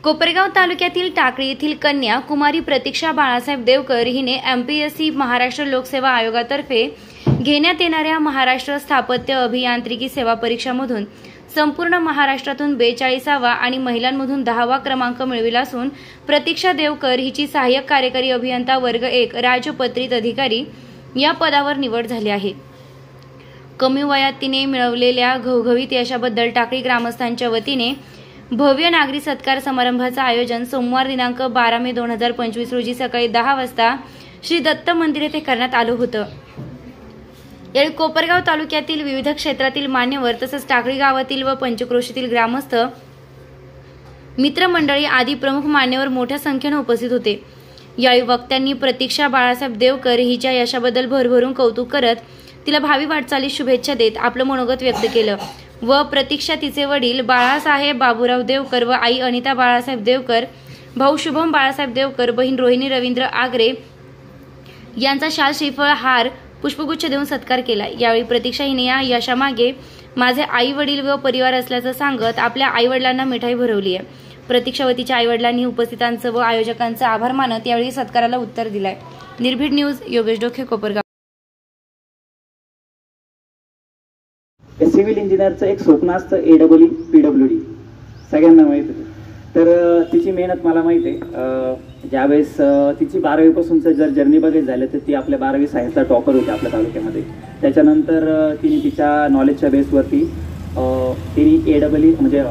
कोपरगाव तालुक्यातील टाकळी येथील कन्या कुमारी प्रतीक्षा बाळासाहेब देवकर हिने एमपीएससी महाराष्ट्र लोकसेवा आयोगातर्फे घेण्यात येणाऱ्या महाराष्ट्र स्थापत्य अभियांत्रिकी सेवा परीक्षामधून संपूर्ण महाराष्ट्रातून 42वा आणि महिलांमधून 10वा क्रमांक मिळविला असून प्रतीक्षा देवकर हिची सहाय्यक कार्यकारी अभियंता वर्ग 1 राजपत्रित अधिकारी या पदावर निवड झाली आहे। कमी वयात तिने मिळवलेल्या घवघवीत यशाबद्दल टाकळी ग्रामस्थांच्या वतीने भव्य नागरी सत्कार समारंभाचे आयोजन सोमवार दिनांक 12 मे 2025 रोजी सकाळी 10 वाजता श्री दत्त मंदिर येथे करण्यात आलं होतं। यावेळी कोपरगाव तालुक्यातील विविध क्षेत्रातील मान्यवर तसेच टाकळी गावातील व पंचक्रोशीतील ग्रामस्थ मित्रमंडळी आदी प्रमुख मान्यवर मोठ्या संख्येने उपस्थित होते। यावेळी वक्त्यांनी प्रतीक्षा बाळासाहेब देवकर हिच्या यशाबद्दल भरभरून कौतुक करत तिला भावी वाटचालीस शुभेच्छा देत आपलं मनोगत व्यक्त केलं व प्रतीक्षा तिचे वडील बाळासाहेब बाबूराव देवकर व आई अनिता बाळासाहेब देवकर, भाऊ शुभम बाळासाहेब देवकर, बहीण रोहिणी रवींद्र आगरे यांचा शाल, श्रीफळ, हार, पुष्पगुच्छ देऊन सत्कार केला। यावेळी प्रतीक्षा हिने या यशामागे माझे आई वडील व परिवार असल्याचं सांगत आपल्या आई वडिलांना मिठाई भरवली आहे। प्रतीक्षा व तिच्या आई वडिलांनी उपस्थितांचं व आयोजकांचं आभार मानत यावेळी सत्काराला उत्तर दिलंय। निर्भीड न्यूज, योगेश डोके, कोपरगाव। सिव्हिल इंजिनियरचं एक स्वप्न असतं AEE PWD, सगळ्यांना माहिती आहे। तर तिची मेहनत मला माहिती आहे। ज्यावेळेस तिची 12वी पासूनचं जर जर्नी बघायचं झालं तर ती आपल्या 12वी सायन्सला टॉपर होती आपल्या तालुक्यामध्ये। त्याच्यानंतर तिने तिच्या नॉलेजच्या बेसवरती तिने म्हणजे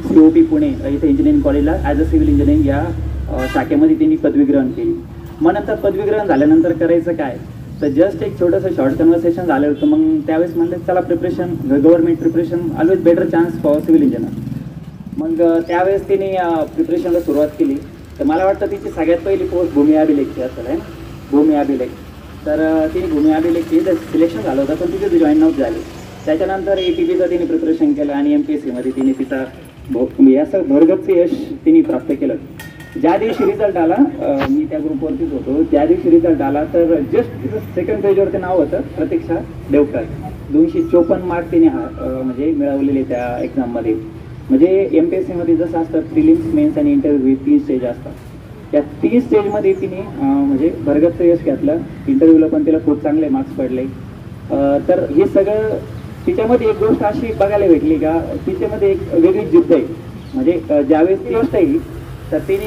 COP पुणे इथे इंजिनिअरिंग कॉलेजला ॲज अ सिव्हिल इंजिनिअरिंग या शाखेमध्ये तिने पदवीग्रहण केली। मग नंतर पदवीग्रहण झाल्यानंतर करायचं काय, तर जस्ट एक छोटंसं शॉर्ट कन्व्हर्सेशन झालं होतं। मग त्यावेळेस म्हणलं चला preparation, government preparation always better chance for civil engineer. मग त्यावेळेस तिने प्रिपरेशनला सुरुवात केली। तर मला वाटतं तिची सगळ्यात पहिली पोस्ट भूमी अभिलेखची असेल आहे ना, भूमी अभिलेख। तर तिने भूमी अभिलेखची सिलेक्शन झालं होतं पण तिथे जॉईन नव्हती झाली। त्याच्यानंतर ATPचं तिने प्रिपरेशन केलं आणि MPSCमध्ये तिने तिचा असं भरगतचं यश तिने प्राप्त केलं। ज्या दिवशी रिझल्ट आला, मी त्या ग्रुपवरतीच होतो, त्या दिवशी रिझल्ट आला तर जस्ट तिचं सेकंड पेजवरती नाव होतं प्रतीक्षा देवकर। 254 मार्क तिने म्हणजे मिळवलेले त्या एक्झाममध्ये। म्हणजे MPSCमध्ये जसं असतं प्रिलिम्स, मेन्स आणि इंटरव्ह्यू 3 स्टेज असतात। त्या 3 स्टेजमध्ये तिने म्हणजे भरगतचं यश घेतलं। इंटरव्ह्यूला पण तिला खूप चांगले मार्क्स पडले। तर हे सगळं तिच्यामध्ये एक गोष्ट अशी बघायला भेटली का, तिच्यामध्ये एक वेगळी जिद्द आहे। म्हणजे ज्यावेळेस ती गोष्ट आहे तर तिने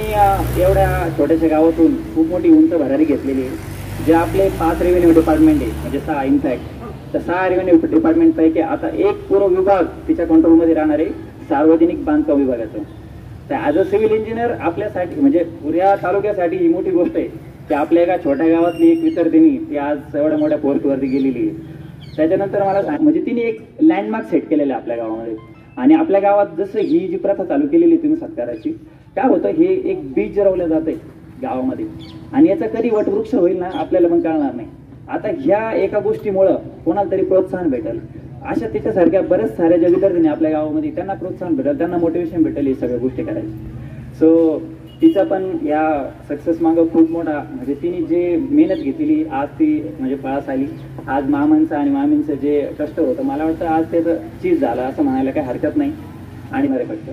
एवढ्या छोट्याशा गावातून खूप मोठी उंच भरारी घेतलेली आहे। जे आपले 5 रेव्हेन्यू डिपार्टमेंट आहे, म्हणजे 6 इनफॅक्ट, तर 6 रेव्हेन्यू डिपार्टमेंटपैकी आता एक पूर्ण विभाग तिच्या कंट्रोलमध्ये राहणार आहे, सार्वजनिक बांधकाम विभागाचं। तर ॲज अ सिव्हिल इंजिनियर आपल्यासाठी म्हणजे पुऱ्या तालुक्यासाठी ही मोठी गोष्ट आहे की आपल्या एका छोट्या गावातली एक विद्यार्थिनी ती आज एवढ्या मोठ्या पोस्टवरती गेलेली आहे। त्याच्यानंतर मला म्हणजे तिने एक लँडमार्क सेट केलेलं आहे आपल्या गावामध्ये। आणि आपल्या गावात जसं ही जी प्रथा चालू केलेली तुम्ही सत्काराची, काय होतं, हे एक बीज रवलं जात आहे गावामध्ये आणि याचा कधी वटवृक्ष होईल ना आपल्याला पण कळणार नाही। आता ह्या एका गोष्टीमुळं कोणाला तरी प्रोत्साहन भेटेल, अशा तिच्यासारख्या बऱ्याच साऱ्या ज्या विद्यार्थ्यांनी आपल्या गावामध्ये त्यांना प्रोत्साहन भेटेल, त्यांना मोटिवेशन भेटेल ही सगळ्या गोष्टी करायची। सो तिचा पण या सक्सेस मागं खूप मोठा म्हणजे तिने जे मेहनत घेतलेली आज ती म्हणजे पळास आली। आज मामांचं आणि मामींचं जे कष्ट होतं मला वाटतं आज त्याचं चीज झालं असं म्हणायला काही हरकत नाही। आणि बरे कष्ट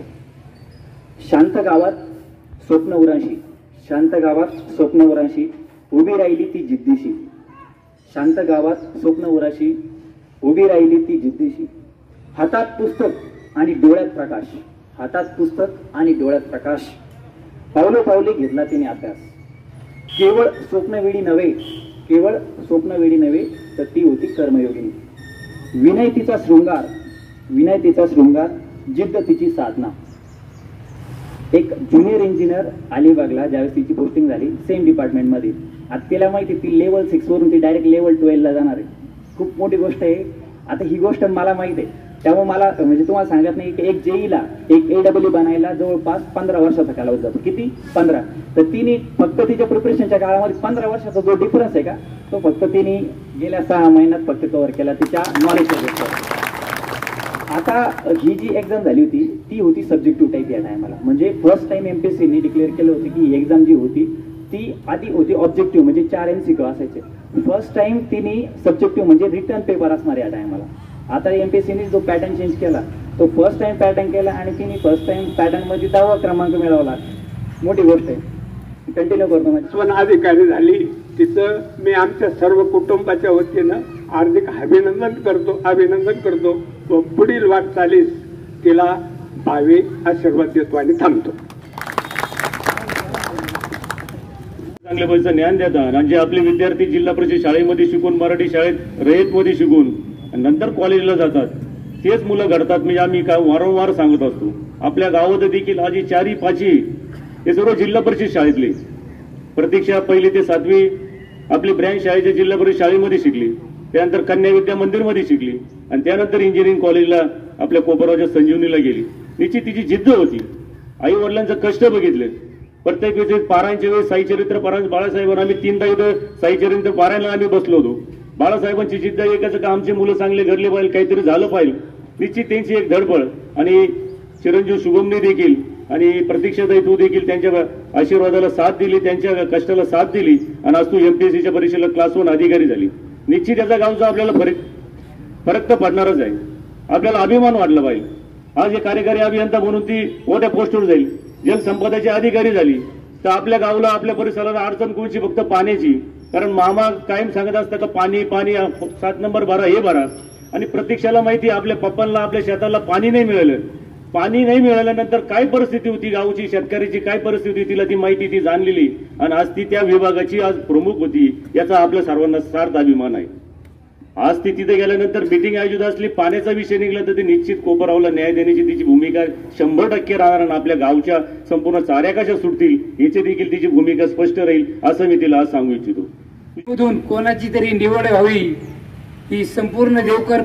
शांत गावात स्वप्न उरांशी, शांत गावात स्वप्न उरांशी उभी राहिली ती जिद्दीशी, शांत गावात स्वप्न उराशी उभी राहिली ती जिद्दीशी। हातात पुस्तक आणि डोळ्यात प्रकाश, हातात पुस्तक आणि डोळ्यात प्रकाश, पावलोपावली घेतला तिने अभ्यास। केवळ स्वप्नवेडी नव्हे, केवळ स्वप्नवेडी नव्हे तर ती होती कर्मयोगिनी। विनय तिचा शृंगार, विनय तिचा शृंगार, जिद्द तिची साधना। एक ज्युनियर इंजिनियर अलिबागला ज्यावेळेस तिची पोस्टिंग झाली सेम डिपार्टमेंटमध्ये, आता तिला माहिती ती लेवल 6 वरून ती डायरेक्ट लेवल 12ला जाणार आहे। खूप मोठी गोष्ट आहे। आता ही गोष्ट मला माहिती आहे, त्यामुळे मला म्हणजे तुम्हाला सांगत नाही की एक JEEला एक AEE बनायला जवळपास 15 वर्षाचा कालावधी जातो। किती? 15। तर तिने फक्त तिच्या प्रिपरेशनच्या काळामध्ये 15 वर्षाचा जो डिफरन्स आहे का तो फक्त तिने गेल्या 6 महिन्यात फक्त कव्हर केला तिच्या नॉलेजच्या बेसवर। आता ही जी एक्झाम झाली होती ती होती सब्जेक्टिव्ह टाईप या टायमाला। म्हणजे फर्स्ट टाइम MPSCने डिक्लेअर केलं होतं की ही एक्झाम जी होती ती आधी होती ऑब्जेक्टिव्ह म्हणजे 4 MCQ असायचे। फर्स्ट टाइम तिने सब्जेक्टिव्ह म्हणजे रिटर्न पेपर असणार या टायमाला। आता एमपीएससीने जो पॅटर्न चेंज केला तो फर्स्ट टाइम पॅटर्न केला आणि तिने फर्स्ट टाइम पॅटर्नमध्ये 10वा क्रमांक मिळवला. मोठी गोष्ट आहे. कंटिन्यू करतो. पण अधिकारी झाली तिचं मी आमच्या सर्व कुटुंबाच्या वतीनं हार्दिक अभिनंदन करतो व पुढील वाटचालीस तिला भावी आशीर्वाद देतो आणि थांबतो. चांगल्या पद्धतीचं ज्ञान देतात आणि जे आपले विद्यार्थी जिल्हा परिषद शाळेमध्ये शिकून मराठी शाळेत रयतमध्ये शिकून नंतर कॉलेजला जातात तेच मुलं घडतात. म्हणजे आम्ही काय वारंवार सांगत असतो. आपल्या गावात देखील आज 4ही 5ही हे सर्व जिल्हा परिषद शाळेतले. प्रतीक्षा 1ली ते 7वी आपली ब्रँच शाळेच्या जिल्हा परिषद शाळेमध्ये शिकली. त्यानंतर कन्या विद्या मंदिरमध्ये शिकली आणि त्यानंतर इंजिनिअरिंग कॉलेजला आपल्या कोपरगावच्या संजीवनीला गेली. निश्चित तिची जिद्द होती. आई वडिलांचं कष्ट बघितले. प्रत्येक वेळेस पारायणच्या वेळेस साईचरित्र पारायण बाळासाहेबांना आम्ही 3दा इथं साईचरित्र पारायणला आम्ही बसलो होतो. बाळासाहेबांची जिद्द एकाचं का आमचे मुलं चांगले घडले पाहिजे काहीतरी झालं पाहिजे. निश्चित त्यांची एक धडपड आणि चिरंजीव शुभमने देखील आणि प्रतीक्षाताई तू देखील त्यांच्या आशीर्वादाला साथ दिली त्यांच्या कष्टाला साथ दिली आणि आज तू एमपीएससीच्या परीक्षेला क्लास 1 अधिकारी झाली. निश्चित याचा गावचा आपल्याला फरक तर पडणारच आहे. आपल्याला अभिमान वाटला पाहिजे. आज एक कार्यकारी अभियंता म्हणून ती मोठ्या पोस्टवर जाईल. जलसंपदाची अधिकारी झाली तर आपल्या गावला आपल्या परिसराला अडचण कोणची फक्त पाण्याची. कारण मामा कायम सांगत असतात का पाणी पाणी 7 नंबर भरा हे भरा आणि प्रतीक्षाला माहिती आपल्या पप्पांना आपल्या शेताला पाणी नाही मिळालं. पाणी नाही मिळाल्यानंतर काय परिस्थिती होती गावची शेतकऱ्याची काय परिस्थिती होती तिला ती माहिती ती जाणलेली आणि आज ती त्या विभागाची आज प्रमुख होती. याचा आपल्या सर्वांना सार्थ अभिमान आहे. आज ती तिथे गेल्यानंतर मिटिंग आयोजित असली पाण्याचा विषय निघला तर ती निश्चित कोपरावला न्याय देण्याची तिची भूमिका 100% राहणार आणि आपल्या गावच्या संपूर्ण चाऱ्या कशा सुटतील याची देखील तिची भूमिका स्पष्ट राहील असं मी तिला आज सांगू इच्छितो. कोणाची तरी निवड व्हावी ही संपूर्ण देवकर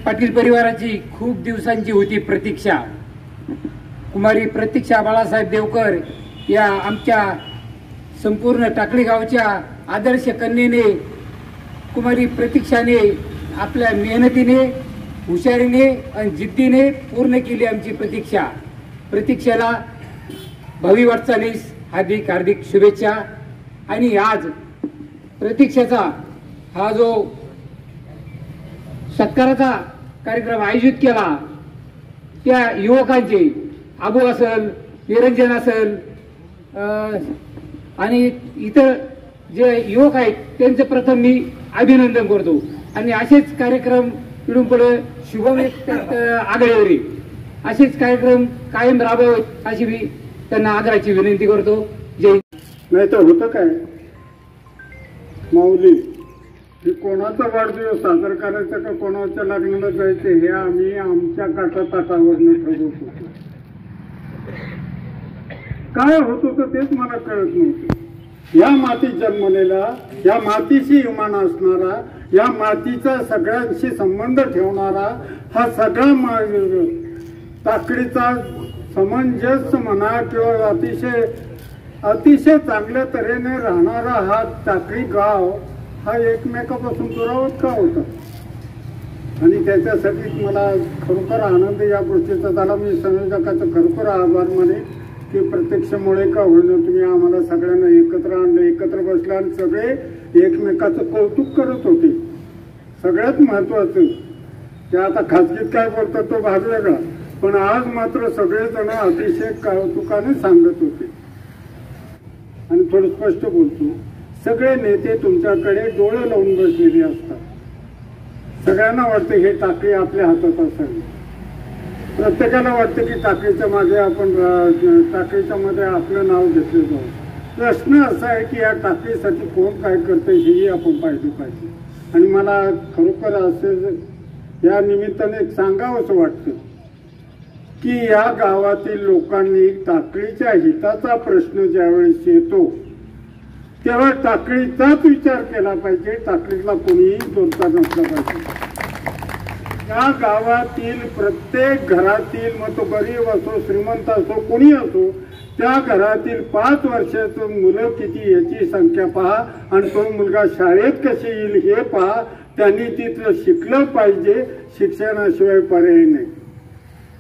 पाटील परिवाराची खूप दिवसांची होती प्रतीक्षा. कुमारी प्रतीक्षा बाळासाहेब देवकर या आमच्या संपूर्ण टाकळी गावच्या आदर्श कन्येने कुमारी प्रतीक्षाने आपल्या मेहनतीने हुशारीने आणि जिद्दीने पूर्ण केली आमची प्रतीक्षा. प्रतीक्षेला भावी वाटचालीस हार्दिक हार्दिक शुभेच्छा. आणि आज प्रतीक्षेचा हा जो सत्काराचा कार्यक्रम आयोजित केला त्या युवकांचे आबू असेल निरंजन असेल आणि इतर जे युवक आहेत त्यांचं प्रथम मी अभिनंदन करतो आणि असेच कार्यक्रम इकडून पुढे शुभम आघाडीवरील असेच कार्यक्रम कायम राबवावेत अशी मी त्यांना आदराची विनंती करतो. जय. नाही तर होतं काय माऊली की कोणाचा वाढदिवस साजरा करायचा का कोणाच्या लग्नाला जायचं हे आम्ही आमच्या काठाताटावरनं ठरवत होतो. काय होत होतं तेच मला कळत नव्हतं. या मातीत जन्मलेला या मातीशी इमान असणारा या मातीचा सगळ्यांशी संबंध ठेवणारा हा सगळा टाकळीचा समंजस म्हणा किंवा अतिशय चांगल्या तऱ्हेने राहणारा हा टाकळी गाव हा एकमेकापासून दुरावत का होता. आणि त्याच्यासाठी मला खरोखर आनंद या गोष्टीचा झाला. मी संयोजकाचं खरोखर आभार माने की प्रत्यक्षामुळे का होईना तुम्ही आम्हाला सगळ्यांना एकत्र आणलं एकत्र बसला आणि सगळे एकमेकाचं कौतुक करत होते. सगळ्यात महत्वाचं ते आता खाजगीत काय बोलतात तो भाग वेगळा पण आज मात्र सगळेजण अतिशय कौतुकाने सांगत होते. आणि थोडं स्पष्ट बोलतो सगळे नेते तुमच्याकडे डोळे लावून बसलेले असतात. सगळ्यांना वाटतं हे टाकळी आपल्या हातात असावी. प्रत्येकाला वाटतं की टाकळीच्या मागे आपण टाकळीच्या मध्ये आपलं नाव घेतलं जाऊ. प्रश्न असा आहे की या टाकळीसाठी कोण काय करतंय हेही आपण पाहिलं पाहिजे. आणि मला खरोखर असे या निमित्ताने सांगावंसं वाटतं की या गावातील लोकांनी टाकळीच्या हिताचा प्रश्न ज्यावेळेस येतो तेव्हा टाकळीचाच विचार केला पाहिजे. टाकळीतला कोणीही जोडता नसला पाहिजे. या गावातील प्रत्येक घरातील मग तो गरीब असो श्रीमंत असो कोणी असो त्या घरातील 5 वर्षाचं मुलं किती याची संख्या पहा आणि तो मुलगा शाळेत कशी येईल हे पहा. त्यांनी तिथलं शिकलं पाहिजे. शिक्षणाशिवाय पर्याय नाही.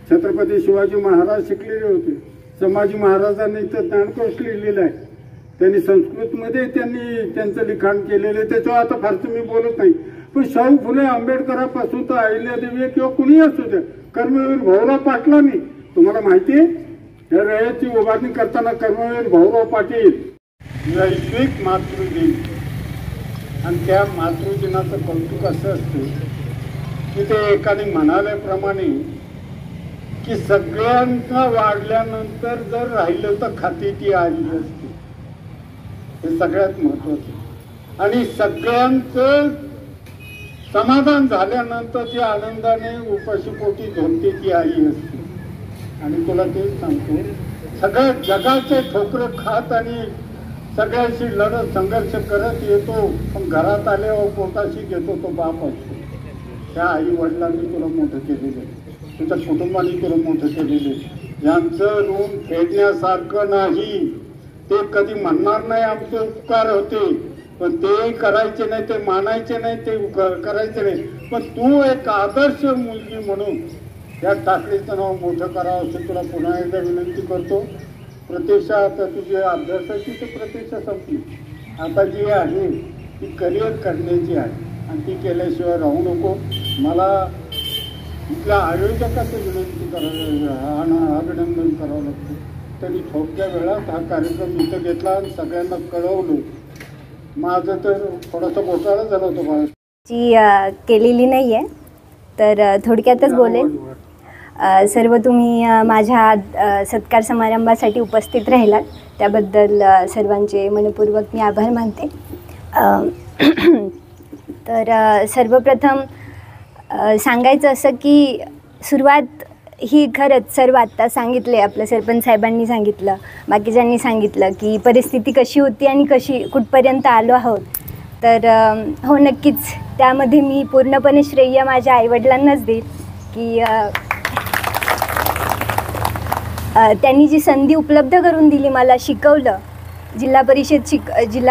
छत्रपती शिवाजी महाराज शिकलेले होते. संभाजी महाराजांनी तर ज्ञानकोश लिहिलेलं आहे. त्यांनी संस्कृतमध्ये त्यांनी त्यांचं लिखाण केलेलं आहे. त्याच्यावर आता फारसं मी बोलत नाही पण शाहू फुले आंबेडकरापासून तर अहिल्यादेवी किंवा कुणी असू दे, कर्मवीर भाऊराव पाटलांनी, तुम्हाला माहिती आहे या रयतची उभारणी करताना कर्मवीर भाऊराव पाटील वैश्विक मातृदिन, आणि त्या मातृदिनाचं कौतुक असं असतं की ते एकाने म्हणाल्याप्रमाणे की सगळ्यांचा वाढल्यानंतर जर राहिलं तर खाती ती आली असते, हे सगळ्यात महत्वाचं. आणि सगळ्यांचं समाधान झाल्यानंतर ती आनंदाने उपाशीपोटी झोपते ती आई असते. आणि तुला तेच सांगतो, सगळ्या जगाचे ठोकरं खात आणि सगळ्यांशी लढत संघर्ष करत येतो, पण घरात आल्यावर पोटाशी घेतो तो बाप असतो. त्या आई वडिलांनी तुला मोठं केलेलं आहे, तुझ्या कुटुंबाने तुला मोठं केलेलं आहे. यांचं ऋण फेडण्यासारखं नाही. ते कधी म्हणणार नाही आमचे उपकार होते, पण ते करायचे नाही, ते मानायचे नाही, ते करायचे नाही. पण तू एक आदर्श मुलगी म्हणून या टाकळीचं नाव मोठं करावं असं तुला पुन्हा एकदा विनंती करतो. प्रतीक्षा, आता तुझी अभ्यासाची तर प्रतीक्षा संपली, आता जी आहे ती करिअर करण्याची आहे आणि ती केल्याशिवाय राहू नको. मला इथल्या आयोजकाचं विनंती करावं, अभिनंदन करावं लागतं. तरी थोडक्या वेळात हा कार्यक्रम इथं घेतला आणि सगळ्यांना कळवलं. माझं तर थोडंसं घोटाळा झाला होतं मला जी केलेली नाही आहे, तर थोडक्यातच बोलेन. सर्व तुम्ही माझ्या सत्कार समारंभासाठी उपस्थित राहिलात त्याबद्दल सर्वांचे मनपूर्वक मी आभार मानते. तर सर्वप्रथम सांगायचं असं की सुरुवात ही खरंच सर्व आत्ता सांगितले, आपल्या सरपंच साहेबांनी सांगितलं, बाकीच्यांनी सांगितलं की परिस्थिती कशी होती आणि कुठपर्यंत आलो आहोत. तर हो, नक्कीच त्यामध्ये मी पूर्णपणे श्रेय माझ्या आईवडिलांनाच देईल की त्यांनी जी संधी उपलब्ध करून दिली, मला शिकवलं, जिल्हा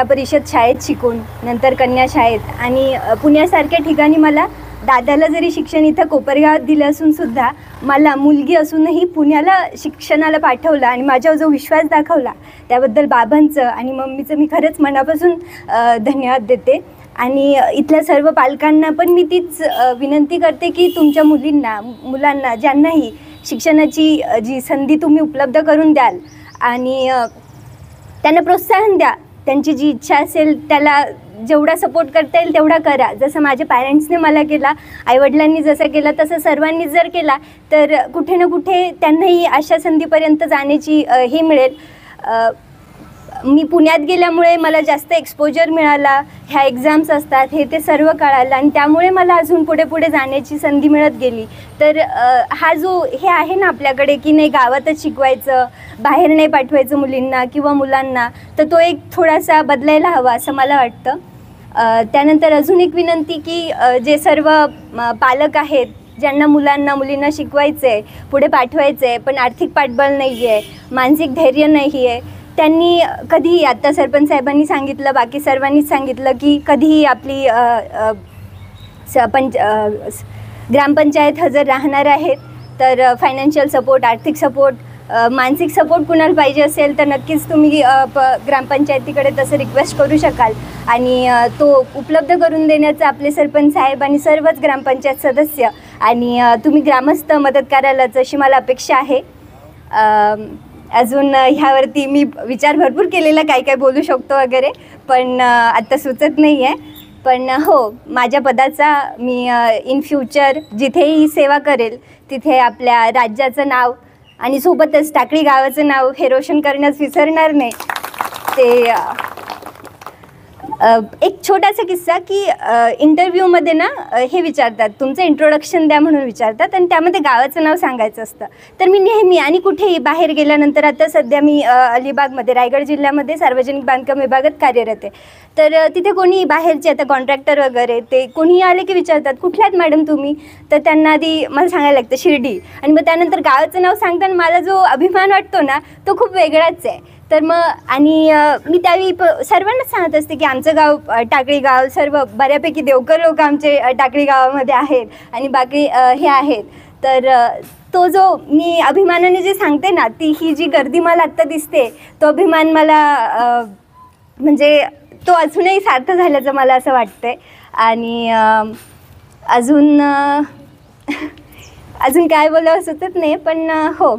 परिषद शाळेत शिकून नंतर कन्या शाळेत आणि पुण्यासारख्या ठिकाणी मला दादाला जरी शिक्षण इथं कोपरगावात दिलं असून सुद्धा मला मुलगी असूनही पुण्याला शिक्षणाला पाठवलं आणि माझ्यावर जो विश्वास दाखवला त्याबद्दल बाबांचं आणि मम्मीचं मी खरंच मनापासून धन्यवाद देते. आणि इथल्या सर्व पालकांना पण मी तीच विनंती करते की तुमच्या मुलांना ज्यांनाही शिक्षणाची जी संधी तुम्ही उपलब्ध करून द्याल आणि त्यांना प्रोत्साहन द्या. त्यांची जी इच्छा असेल त्याला जेवढा सपोर्ट करता येईल तेवढा करा. जसं माझ्या पॅरेंट्सने मला केला, आईवडिलांनी जसं केलं तसं सर्वांनी जर केला तर कुठे ना कुठे त्यांनाही अशा संधीपर्यंत जाण्याची हे मिळेल. मी पुण्यात गेल्यामुळे मला जास्त एक्सपोजर मिळाला, ह्या एक्झाम्स असतात हे ते सर्व कळालं आणि त्यामुळे मला अजून पुढे जाण्याची संधी मिळत गेली. तर हा जो हे आहे ना आपल्याकडे की नाही गावातच शिकवायचं, बाहेर नाही पाठवायचं मुलींना किंवा मुलांना, तर तो एक थोडासा बदलायला हवा असं मला वाटतं. त्यानंतर अजून एक विनंती की जे सर्व पालक आहेत ज्यांना मुलींना शिकवायचं आहे, पुढे पाठवायचं आहे पण आर्थिक पाठबळ नाही आहे, मानसिक धैर्य नाही आहे, त्यांनी कधीही, आत्ता सरपंच साहेबांनी सांगितलं, बाकी सर्वांनीच सांगितलं की कधीही आपली ग्रामपंचायत हजर राहणार आहेत तर फायनान्शियल सपोर्ट, आर्थिक सपोर्ट, मानसिक सपोर्ट कुणाला पाहिजे असेल तर नक्कीच तुम्ही ग्रामपंचायतीकडे तसं रिक्वेस्ट करू शकाल आणि तो उपलब्ध करून देण्याचं आपले सरपंच साहेब आणि सर्वच ग्रामपंचायत सदस्य आणि तुम्ही ग्रामस्थ मदत करायलाच अशी मला अपेक्षा आहे. अजून ह्यावरती मी विचार भरपूर केलेला, काय बोलू शकतो वगैरे, पण आत्ता सुचत नाही आहे. पण हो, माझ्या पदाचा मी इन फ्युचर जिथेही सेवा करेल तिथे आपल्या राज्याचं नाव आणि सोबतच टाकळी गावाचं नाव हे रोशन करण्यास विसरणार नाही. ते एक छोटासा किस्सा की इंटरव्ह्यूमध्ये ना हे विचारतात, तुमचं इंट्रोडक्शन द्या म्हणून विचारतात आणि त्यामध्ये गावाचं नाव सांगायचं असतं. तर मी नेहमी आणि कुठेही बाहेर गेल्यानंतर, आता सध्या मी अलिबागमध्ये, रायगड जिल्ह्यामध्ये सार्वजनिक बांधकाम विभागात कार्यरत आहे. तर तिथे कोणी बाहेरचे, आता कॉन्ट्रॅक्टर वगैरे, ते कोणीही आले की विचारतात कुठल्यात मॅडम तुम्ही, तर त्यांना आधी मला सांगायला लागतं शिर्डी, आणि मग त्यानंतर गावाचं नाव सांगताना मला जो अभिमान वाटतो ना तो खूप वेगळाच आहे. तर मग आणि मी त्यावेळी सर्वांनाच सांगत असते की आमचं गाव टाकळी गाव, सर्व बऱ्यापैकी देवकर लोक आमचे टाकळी गावामध्ये आहेत आणि बाकी हे आहेत. तर तो जो मी अभिमानाने जे सांगते ना, ही जी गर्दी मला आत्ता दिसते, तो अभिमान मला म्हणजे तो अजूनही सार्थ झाल्याचं मला असं वाटतंय. आणि अजून काय बोलावं सुचत नाही, पण हो,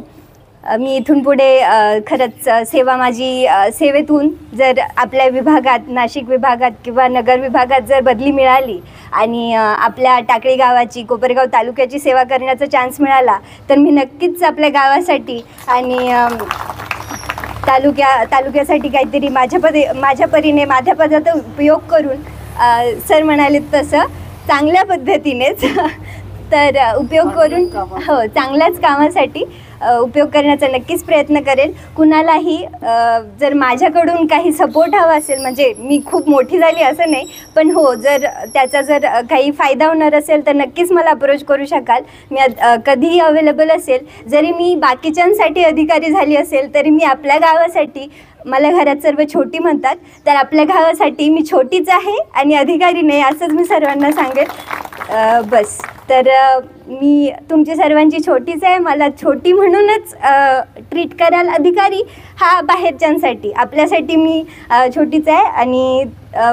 मी इथून पुढे खरंच सेवा माझी सेवेतून जर आपल्या विभागात, नाशिक विभागात किंवा नगर विभागात जर बदली मिळाली आणि आपल्या टाकळी गावाची, कोपरगाव तालुक्याची सेवा करण्याचा चान्स मिळाला तर मी नक्कीच आपल्या गावासाठी आणि तालुक्यासाठी काहीतरी माझ्या परीने माझ्या पदाचा उपयोग करून सर म्हणाले तसं चांगल्या पद्धतीनेच तर उपयोग करून हो चांगल्याच कामासाठी उपयोग करण्याचा नक्कीच प्रयत्न करेल. कुणालाही जर माझ्याकडून काही सपोर्ट हवा असेल, म्हणजे मी खूप मोठी झाली असं नाही, पण हो जर त्याचा जर काही फायदा होणार असेल तर नक्कीच मला अप्रोच करू शकाल. मी कधीही अवेलेबल असेल. जरी मी बाकीच्यांसाठी अधिकारी झाली असेल तरी मी आपल्या गावासाठी, मला घरात सर्व छोटी म्हणतात, तर आपल्या गावासाठी मी छोटीच आहे आणि अधिकारी नाही असंच मी सर्वांना सांगेल. बस, तर मी तुमची सर्वांची छोटीच आहे. मला छोटी म्हणूनच ट्रीट कराल. अधिकारी हा बाहेरच्यांसाठी, आपल्यासाठी मी छोटीच आहे. आणि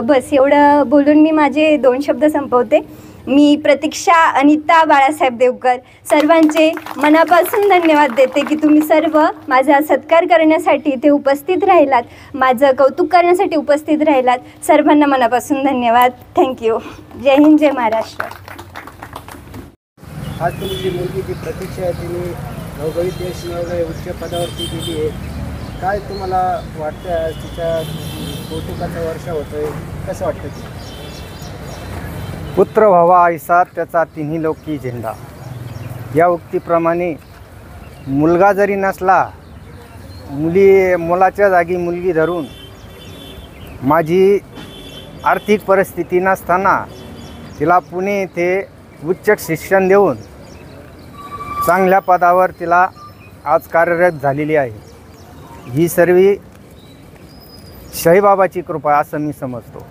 बस एवढं बोलून मी माझे 2 शब्द संपवते. मी प्रतीक्षा अनिता बाळासाहेब देवकर सर्वांचे मनापासून धन्यवाद देते की तुम्ही सर्व माझा सत्कार करण्यासाठी इथे उपस्थित राहिलात, माझं कौतुक करण्यासाठी उपस्थित राहिलात. सर्वांना मनापासून धन्यवाद. थँक्यू. जय हिंद, जय महाराष्ट्र. आज तुमची मुलगी जी प्रतीक्षा आहे तिने भौगोलिक यश मिळवलं, उच्च पदावरती गेली आहे. काय तुम्हाला वाटतं, तिच्या कौतुकाचा वर्ष होतोय, कसं वाटतं ते? पुत्र व्हावा ऐसा त्याचा तिन्ही लोकी झेंडा, या उक्तीप्रमाणे मुलगा जरी नसला, मुलाच्या जागी मुलगी धरून माझी आर्थिक परिस्थिती नसताना तिला पुणे येथे उच्च शिक्षण देऊन चांगल्या पदावर तिला आज कार्यरत झालेली आहे. ही सर्व शाईबाबाची कृपा असं मी समजतो.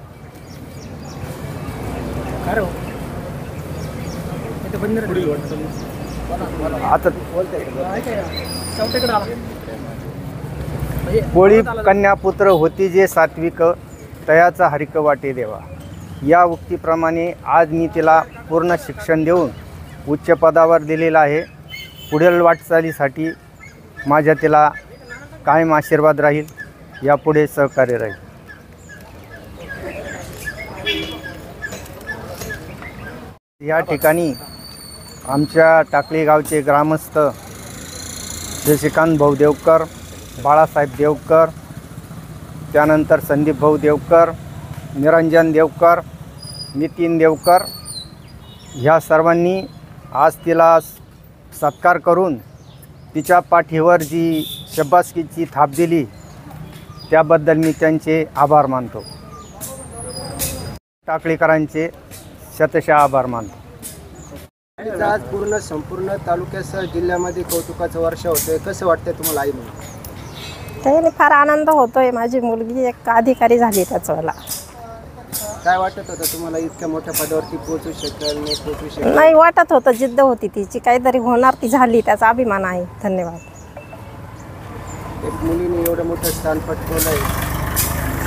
आता पोळी कन्या पुत्र होती जे सात्विक, तयाचा हरिक वाटे देवा, या उक्तीप्रमाणे आज मी तिला पूर्ण शिक्षण देऊन उच्च पदावर दिलेलं आहे. पुढील वाटचालीसाठी माझ्या तिला कायम आशीर्वाद राहील, यापुढे सहकार्य राहील. या ठिकाणी आमच्या टाकळी गावचे ग्रामस्थ शशिकांत भाऊ देवकर, बाळासाहेब देवकर, त्यानंतर संदीप भाऊ देवकर, निरंजन देवकर, नितीन देवकर, ह्या सर्वांनी आज तिला सत्कार करून तिच्या पाठीवर जी शब्बासकीची थाप दिली त्याबद्दल मी त्यांचे आभार मानतो. टाकळीकरांचे शतशः आभार मानतो. आज संपूर्ण तालुक्यासह जिल्ह्यामध्ये कौतुकाचं वर्ष होतंय, कसं वाटतंय तुम्हाला आई म्हणून? त्याने फार आनंद होतोय. माझी मुलगी एक अधिकारी झाली त्याचं. मला काय वाटत होतं तुम्हाला इतक्या मोठ्या पदावरती पोहोचू शकेल? नाही वाटत होतं, जिद्द होती तिची, काहीतरी होणार, ती झाली, त्याचा अभिमान आहे. धन्यवाद. एक मुलीने एवढं मोठं स्थान पटकवलंय,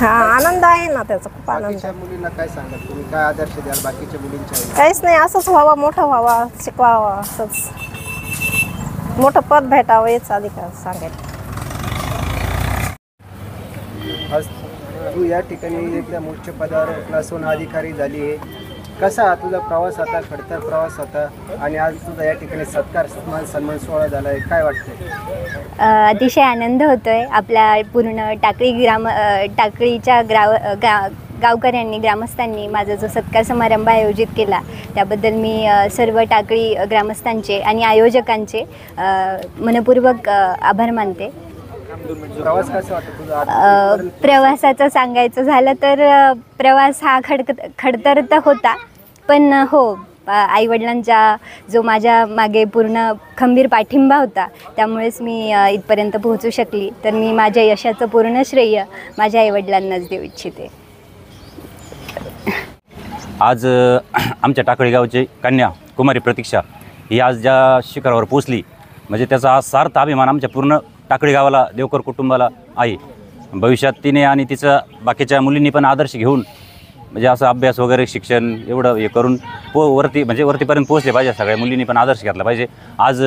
हा आनंद आहे ना त्याचा, खूप आनंद. बाकीच्या मुलींना काय सांगाल तुम्ही, काय आदर्श द्याल बाकीच्या मुलींच्या? काहीच नाही, असंच व्हावं, मोठं व्हावं, शिकवावं, असंच मोठं पद भेटावं, हेच अधिकार सांगायचं. आज तू या ठिकाणी एकदम उच्च पदावर असून अधिकारी झाली आहे. कसा तुझा प्रवास होता, खडतर प्रवास होता, आणि आज तुझा या ठिकाणी सत्कार सन्मान सोहळा झाला आहे, काय वाटतं? अतिशय आनंद होतोय. आपल्या पूर्ण टाकळीच्या गावकऱ्यांनी, ग्रामस्थांनी माझा जो सत्कार समारंभ आयोजित केला त्याबद्दल मी सर्व टाकळी ग्रामस्थांचे आणि आयोजकांचे मनपूर्वक आभार मानते. प्रवास कसा वाटतो तुझा? प्रवासाचं सांगायचं झालं तर प्रवास हा खडतर तर होता, पण हो आईवडिलांचा जो माझ्या मागे पूर्ण खंबीर पाठिंबा होता त्यामुळेच मी इथपर्यंत पोहोचू शकली. तर मी माझ्या यशाचं पूर्ण श्रेय माझ्या आईवडिलांनाच देऊ इच्छिते. आज आमच्या टाकळी गावची कन्या कुमारी प्रतीक्षा ही आज ज्या शिखरावर पोचली, म्हणजे त्याचा आज सार्थ अभिमान आमच्या पूर्ण टाकळी गावाला, देवकर कुटुंबाला आहे. भविष्यात तिने आणि तिचं बाकीच्या मुलींनी पण आदर्श घेऊन म्हणजे असं अभ्यास वगैरे शिक्षण एवढं हे करून वरतीपर्यंत पोहोचले पाहिजे. सगळ्या मुलींनी पण आदर्श घेतला पाहिजे. आज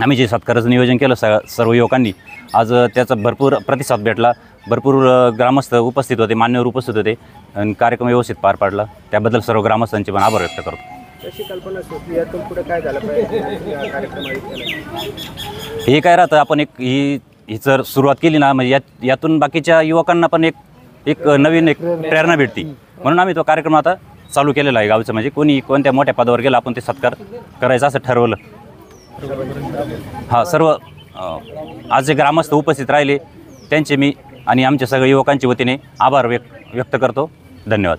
आम्ही जे सत्काराचं नियोजन केलं सर्व युवकांनी, आज त्याचा भरपूर प्रतिसाद भेटला. भरपूर ग्रामस्थ उपस्थित होते, मान्यवर उपस्थित होते आणि कार्यक्रम व्यवस्थित पार पाडला. त्याबद्दल सर्व ग्रामस्थांचे पण आभार व्यक्त करतो. कशी कल्पना सुचली, यातून पुढे काय झालं पाहिजे हे काय राहतं, आपण ही जर सुरुवात केली ना, म्हणजे यातून बाकीच्या युवकांना पण एक नवीन प्रेरणा भेटते. म्हणून आम्ही तो कार्यक्रम आता चालू केलेला आहे गावचं. म्हणजे कोणी कोणत्या मोठ्या पदावर गेला आपण ते सत्कार करायचा असं ठरवलं. हां, सर्व आज जे ग्रामस्थ उपस्थित राहिले त्यांचे मी आणि आमच्या सगळ्या युवकांच्या वतीने आभार व्यक्त करतो. धन्यवाद.